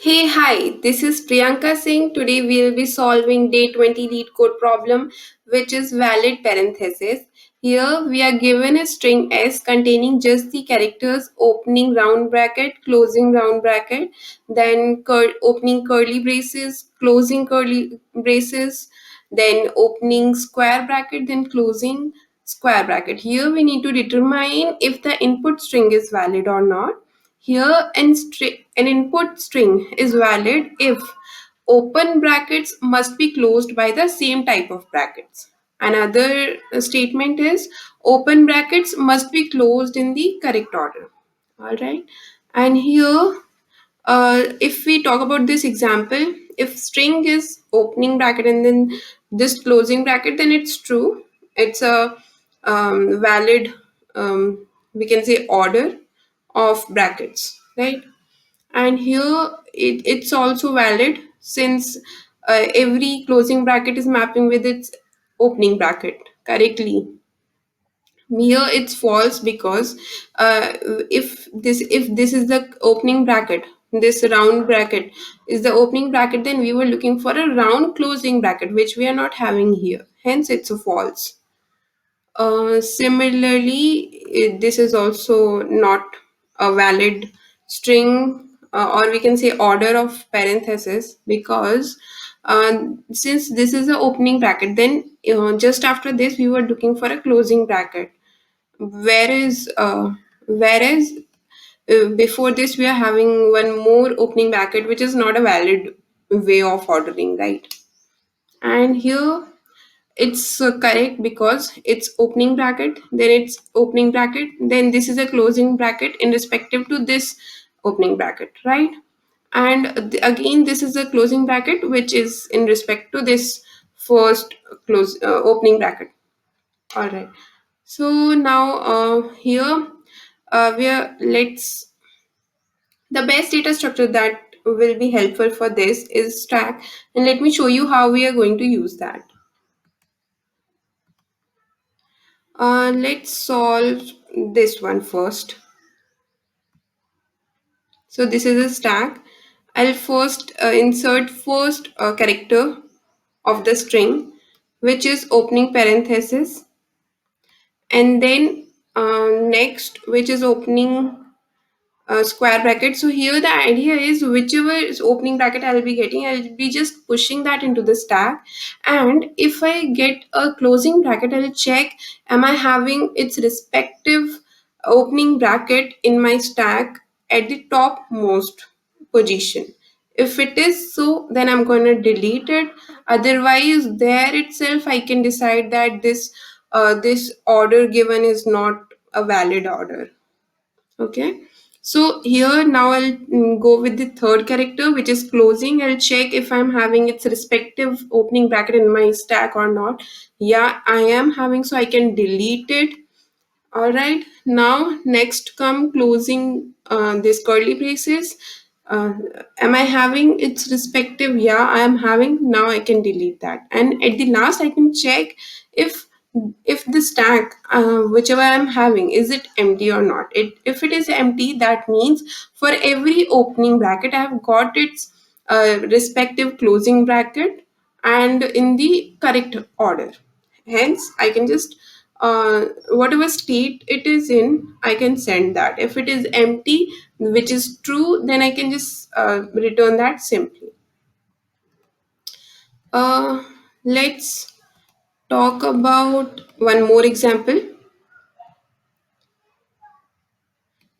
Hey, hi, this is Priyanka Singh. Today we'll be solving day 20 lead code problem, which is valid parenthesis. Here we are given a string s containing just the characters opening round bracket, closing round bracket, then opening curly braces, closing curly braces, then opening square bracket, then closing square bracket. Here we need to determine if the input string is valid or not. Here, an input string is valid if open brackets must be closed by the same type of brackets. Another statement is open brackets must be closed in the correct order. All right. And here, if we talk about this example, if string is opening bracket and then this closing bracket, then it's true. It's a valid, we can say, order of brackets, right? And here it's also valid since every closing bracket is mapping with its opening bracket correctly. Here it's false because if this is the opening bracket, this round bracket is the opening bracket, then we were looking for a round closing bracket, which we are not having here, hence it's a false. Similarly, this is also not a valid string, or we can say order of parenthesis, because since this is the opening bracket, then just after this we were looking for a closing bracket. Whereas before this we are having one more opening bracket, which is not a valid way of ordering, right? And here it's correct because it's opening bracket, then it's opening bracket, then this is a closing bracket in respective to this opening bracket, right? And again this is a closing bracket which is in respect to this first opening bracket. All right. So now here we are let's the best data structure that will be helpful for this is stack, and let me show you how we are going to use that. Let's solve this one first. So this is a stack. I'll first insert first character of the string, which is opening parenthesis, and then next, which is opening square bracket. So here the idea is whichever is opening bracket I'll be getting, I'll be just pushing that into the stack. And if I get a closing bracket, I'll check, am I having its respective opening bracket in my stack at the topmost position. If it is so, then I'm going to delete it. Otherwise, there itself I can decide that this order given is not a valid order. Okay, so here now I'll go with the third character, which is closing. I'll check if I'm having its respective opening bracket in my stack or not. Yeah, I am having, so I can delete it. All right, now next come closing this curly braces. Uh, am I having its respective? Yeah, I am having. Now I can delete that. And at the last, I can check if if the stack, whichever I'm having, is it empty or not. If it is empty, that means for every opening bracket, I have got its respective closing bracket and in the correct order. Hence, I can just whatever state it is in, I can send that. If it is empty, which is true, then I can just return that simply. Uh, let's talk about one more example.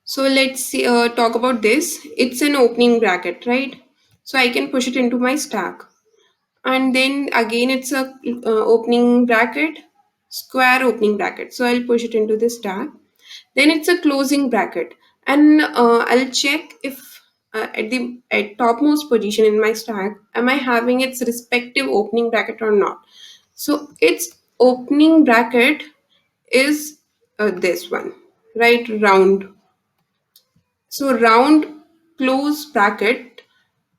So let's see, talk about this. It's an opening bracket, right? So I can push it into my stack. And then again, it's a opening bracket, square opening bracket. So I'll push it into the stack. Then it's a closing bracket. And I'll check if at topmost position in my stack, am I having its respective opening bracket or not? So its opening bracket is this one, right? Round. So round close bracket,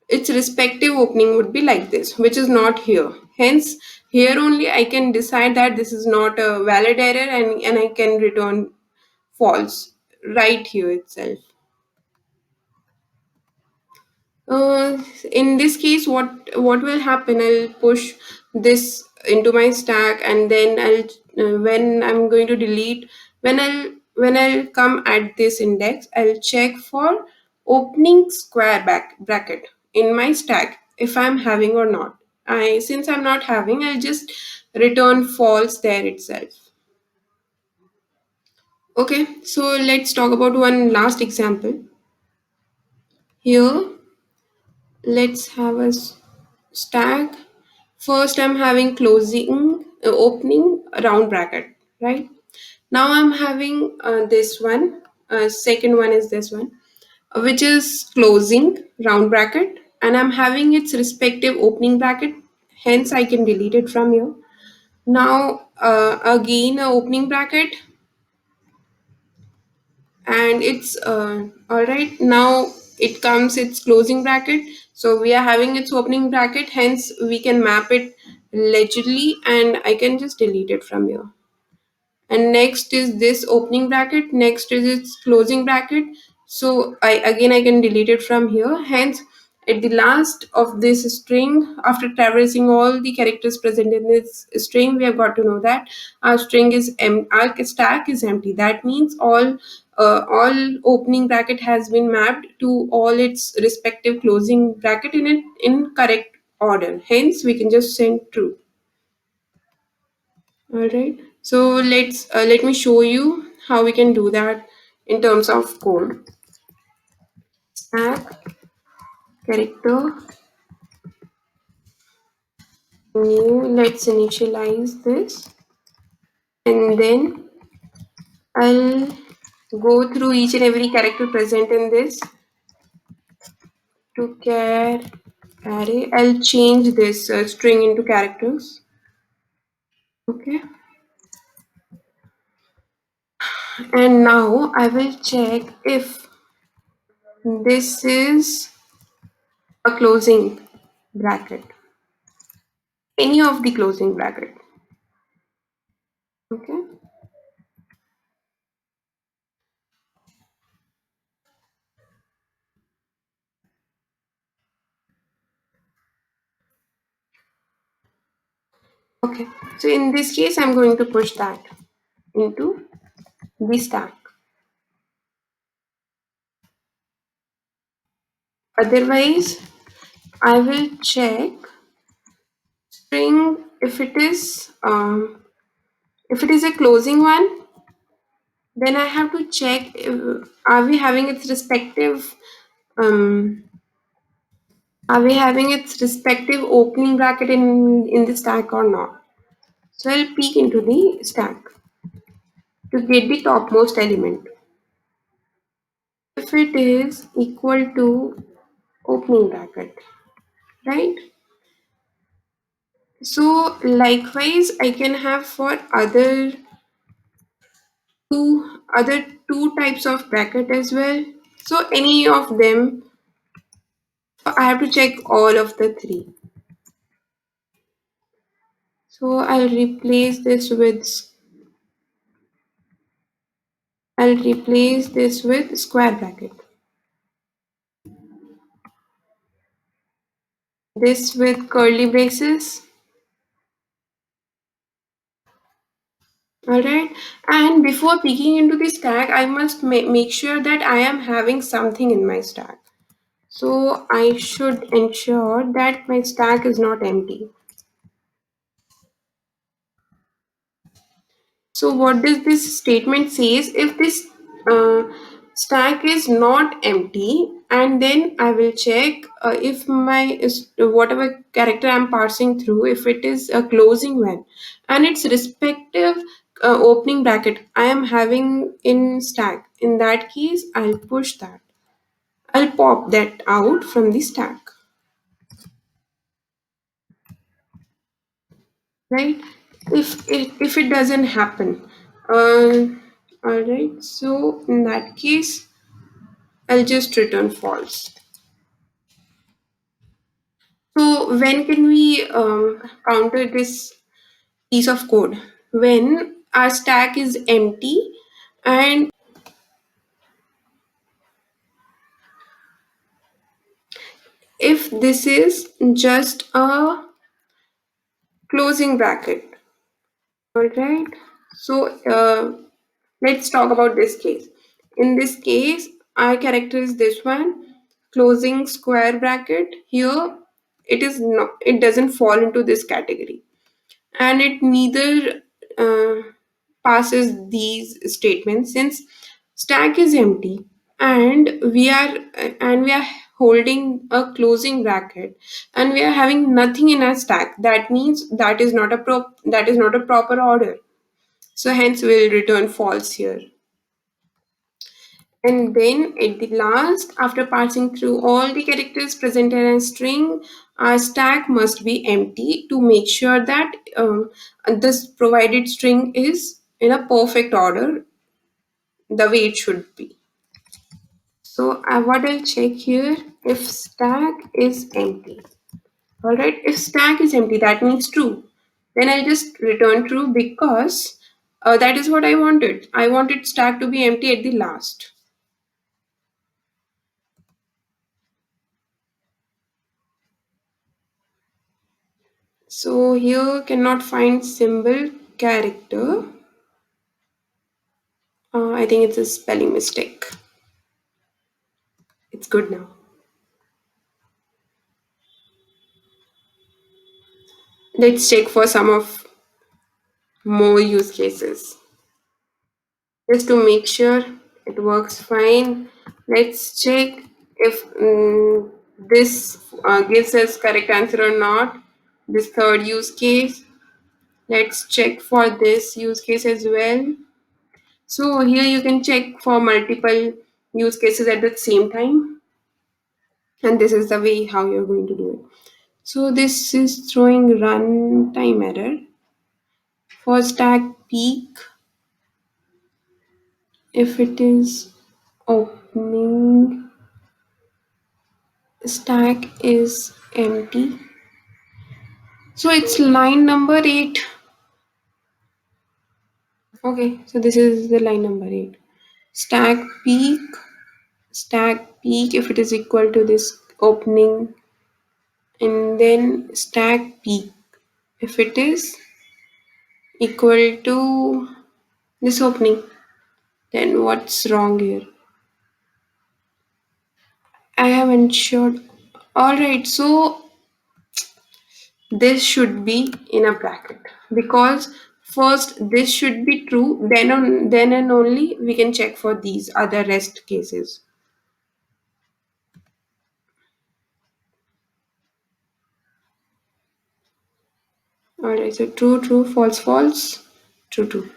its respective opening would be like this, which is not here. Hence, here only I can decide that this is not a valid error, and I can return false right here itself. Uh, in this case, what will happen? I'll push this into my stack, and then when I'm going to delete, when I'll come at this index, I'll check for opening square back bracket in my stack if I'm having or not. I Since I'm not having, I'll just return false there itself. Okay, so let's talk about one last example. Here, let's have a stack. First, I'm having opening round bracket, right? Now I'm having this one. Second one is this one, which is closing round bracket, and I'm having its respective opening bracket. Hence, I can delete it from here. Now, again, a opening bracket, and it's all right. Now it comes its closing bracket, so we are having its opening bracket, hence we can map it legibly, and I can just delete it from here. And next is this opening bracket, next is its closing bracket, so I can delete it from here. Hence, at the last of this string, after traversing all the characters present in this string, we have got to know that our stack is empty. That means all opening bracket has been mapped to all its respective closing bracket in correct order. Hence, we can just send true. All right. So let me show you how we can do that in terms of code. Stack character new. Let's initialize this, and then I'll go through each and every character present in this to char array. I'll change this string into characters. Okay. And now I will check if this is a closing bracket. Any of the closing bracket. Okay. Okay, so in this case, I'm going to push that into the stack. Otherwise, I will check string if it is a closing one, then I have to check if, are we having its respective um, are we having its respective opening bracket in the stack or not. So I'll peek into the stack to get the topmost element. If it is equal to opening bracket, right? So likewise, I can have for other two types of bracket as well. So any of them, I have to check all of the three. So I'll replace this with square bracket. This with curly braces. All right. And before peeking into the stack, I must make sure that I am having something in my stack. So I should ensure that my stack is not empty. So what does this statement says? If this uh, stack is not empty, and then I will check if whatever character I'm parsing through, if it is a closing one, and its respective opening bracket I am having in stack. In that case, I'll push that. I'll pop that out from the stack. Right, if it doesn't happen, uh, all right, so in that case I'll just return false. So when can we counter this piece of code? When our stack is empty, and if this is just a closing bracket. All right. So let's talk about this case. In this case, our character is this one, closing square bracket. Here, it is not. It doesn't fall into this category, and it neither passes these statements since stack is empty, and we are holding a closing bracket, and we are having nothing in our stack. That means that is not a proper order, so hence we'll return false here. And then at the last, after passing through all the characters presented as string, our stack must be empty to make sure that this provided string is in a perfect order, the way it should be. So what I'll check here, if stack is empty. Alright, if stack is empty, that means true. Then I'll just return true because that is what I wanted. I wanted stack to be empty at the last. So here cannot find symbol character. I think it's a spelling mistake. It's good now. Let's check for some of more use cases. Just to make sure it works fine, let's check if this gives us correct answer or not. This third use case. Let's check for this use case as well. So here you can check for multiple use cases at the same time. And this is the way how you're going to do it. So this is throwing runtime error for stack peak. If it is opening, stack is empty. So it's line number 8. Okay, so this is the line number 8. Stack peak, stack peak if it is equal to this opening, and then stack peak if it is equal to this opening. Then what's wrong here? I have ensured. Alright, so this should be in a bracket because first this should be true, then and only we can check for these other rest cases. Alright, so true, true, false, false, true, true.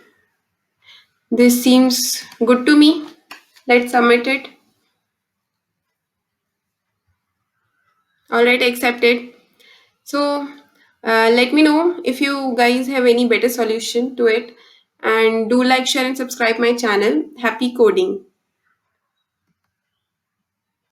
This seems good to me. Let's submit it. Alright, accepted. So let me know if you guys have any better solution to it, and do like, share and subscribe my channel. Happy coding.